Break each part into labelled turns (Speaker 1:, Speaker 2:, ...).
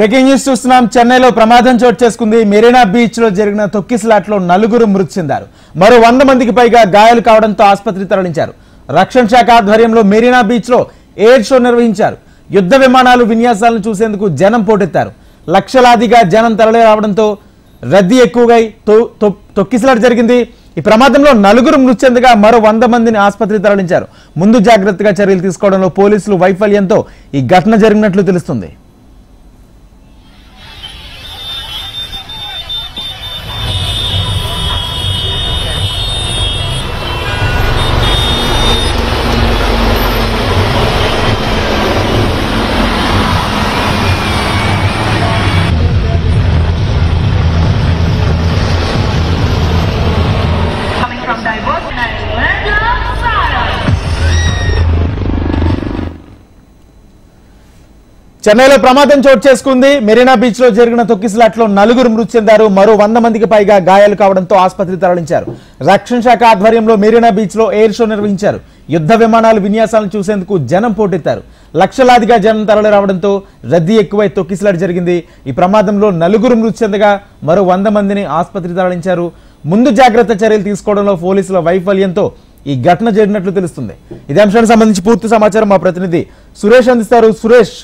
Speaker 1: Breaking news చూస్తున్నాం. చెన్నైలో ప్రమాదం చోటు చేసుకుంది. మెరీనా బీచ్ లో జరిగిన తొక్కిసలాట్లో 4 మృతి చెందారు. మరో 100 మందికి పైగా గాయాలు కావడంతో ఆసుపత్రికి తరలించారు. రక్షణ శాఖ ఆధ్వర్యంలో మెరీనా బీచ్ లో ఎయిర్ షో నిర్వహించారు. యుద్ధ విమానాలు విన్యాసాలను చూసేందుకు జనం పోటెత్తారు. లక్షలాదిగా జనం తరలి రావడంతో రద్దీ ఎక్కువగా తొక్కిసలాట జరిగింది. ఈ ప్రమాదంలో 4 మృతి చెందగా మరో 100 మందిని ఆసుపత్రికి తరలించారు. ముందు జాగ్రత్తగా చర్యలు తీసుకోవడంలో పోలీసులు వైఫల్యంతో ఈ ఘటన జరిగినట్లు తెలుస్తుంది. చెన్నైలో ప్రమాదం చోటు చేసుకుంది. మెరీనా బీచ్ లో జరిగిన తొక్కిసలాట్లో 4 మృతి చెందారు. మరో 100 మందికి పైగా గాయాలు కావడంతో ఆసుపత్రికి తరలించారు. రక్షణ శాఖ ఆధ్వర్యంలో మెరీనా బీచ్ లో ఎయిర్ షో నిర్వహించారు. యుద్ధ విమానాలు విన్యాసాలను చూసేందుకు జనం పోటెత్తారు. లక్షలాదిగా జనం తరలి రావడంతో రద్దీ ఎక్కువై తొక్కిసలాట జరిగింది. ఈ ప్రమాదంలో 4 మృతి చెందగా మరో 100 మందిని ఆసుపత్రికి తరలించారు. ముందు జాగ్రత్త చర్యలు తీసుకోవడంలో పోలీసుల వైఫల్యంతో ఈ ఘటన జరిగినట్లు తెలుస్తుంది. ఇదే అంశానికి సంబంధించి పూర్తి సమాచారం మా ప్రతినిధి సురేష్ అందిస్తారు. సురేష్.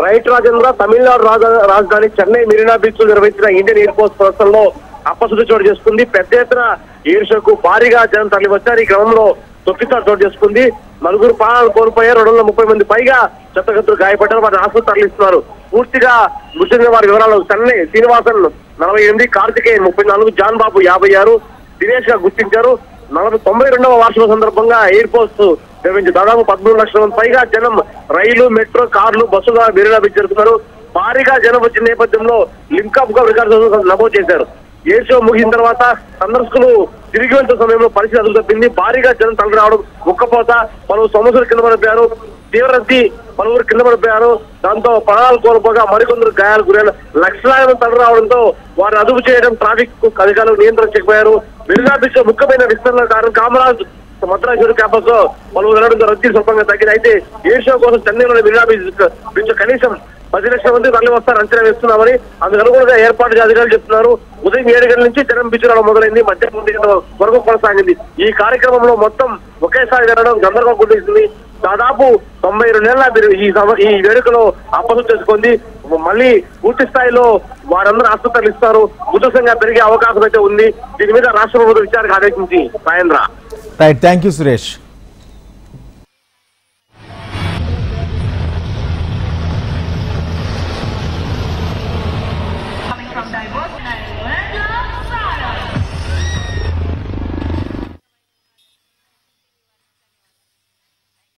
Speaker 2: రైట్ రాజేంద్ర, తమిళనాడు రాజధాని చెన్నై మెరీనా బీచ్ లో నిర్వహించిన ఇండియన్ ఎయిర్ ఫోర్స్ ప్రదర్శనలో అప్పశుద్ధి చోటు చేసుకుంది. పెద్ద ఎత్తున ఎయిర్ షోకు భారీగా జనం తరలి వచ్చారు. ఈ క్రమంలో తొక్కిసలాట చోటు చేసుకుంది. 4 ప్రాణాలు కోల్పోయారు. 230 మంది పైగా చెత్తగత్తులు గాయపడ్డారు. వారిని ఆసుపత్రి తరలిస్తున్నారు. పూర్తిగా మృతి చెందిన వారి వివరాలు: చెన్నై శ్రీనివాసన్ 48, కార్తికేయన్ 34, జాన్ బాబు 56, దినేష్ గా గుర్తించారు. 92వ వార్షిక సందర్భంగా ఎయిర్ ఫోర్స్ నిర్వహించి దాదాపు 13 లక్షల మంది పైగా జనం రైలు, మెట్రో, కార్లు, బస్సుగా మెరీనా బీచ్ జరుగుతున్నారు. భారీగా జనం వచ్చిన నేపథ్యంలో లింకప్ గా రికార్డు నమోదు చేశారు. ఎయిర్ షో ముగిసిన తర్వాత సందర్శకులు తిరిగి వెళ్తున్న సమయంలో పరిస్థితి అదుపు తప్పింది. భారీగా జనం తరలి రావడం, ఉక్కపోత, పలువురు సమస్యలు కింద పడిపోయారు. తీవ్ర రద్దీ, పలువురు కింద పడిపోయారు. దాంతో ప్రాణాలు కోల్పోగా మరికొందరు గాయాలు గురైన లక్షలాది మంది తరలి రావడంతో వారిని అదుపు చేయడం ట్రాఫిక్ అధికారులు నియంత్రించకపోయారు. మెరీనా బీచ్ లో ముఖ్యమైన విస్తరణ కారణం కామరాజ్ మద్రాసు క్యాంపస్ లో పలువురు వెళ్లడంతో రద్దీ స్వల్పంగా తగ్గింది. అయితే ఎయిర్ షో కోసం చెన్నైలోని మెరీనా బీచ్ కనీసం 10 లక్షల మంది తరలి వస్తారు అంచనా వేస్తున్నామని అందుకు అనుగుణంగా ఏర్పాటు అధికారులు చెప్తున్నారు. ఉదయం 7 గంటల నుంచి జనం బీచ్ రావడం మొదలైంది. మధ్యాహ్నం 1 గంటల వరకు కొనసాగింది. ఈ కార్యక్రమంలో మొత్తం ఒకేసారి జరగడం గందరగోళం గుర్తిస్తుంది. దాదాపు 92 ఏళ్ల ఈ వేడుకలో అప్పశుద్ధి చేసుకుంది. మళ్ళీ పూర్తి స్థాయిలో వారందరూ ఆసుపత్రులు ఇస్తారు. ఉధృతంగా పెరిగే అవకాశం అయితే ఉంది. దీని మీద రాష్ట్ర ప్రభుత్వం విచారణకు ఆదేశించి సాయంత్రం.
Speaker 1: Right, thank you Suresh.